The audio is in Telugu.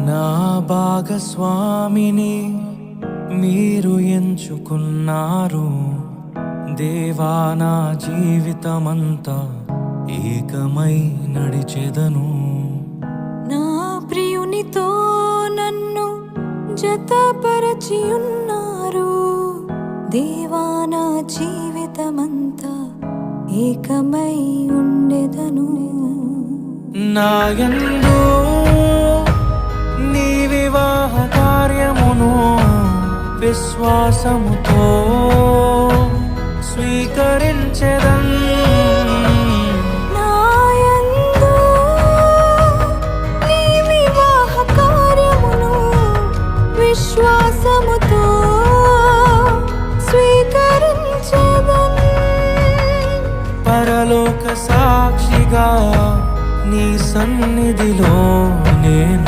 నా భాగస్వామిని మీరు ఎంచుకున్నారు దేవా, నా జీవితమంతా ఏకమై నడిచెదను. నా ప్రియునితో నన్ను జతపరచి ఉన్నారు దేవా, నా జీవితమంతా ఏకమై ఉండెదను. నా యందు నీ వివాహ కార్యమును విశ్వాసముతో స్వీకరించెదన్. నా యందు నీ వివాహ కార్యమును విశ్వాసముతో స్వీకరించెదన్. పరలోక సాక్షిగా నీ సన్నిధిలో నేను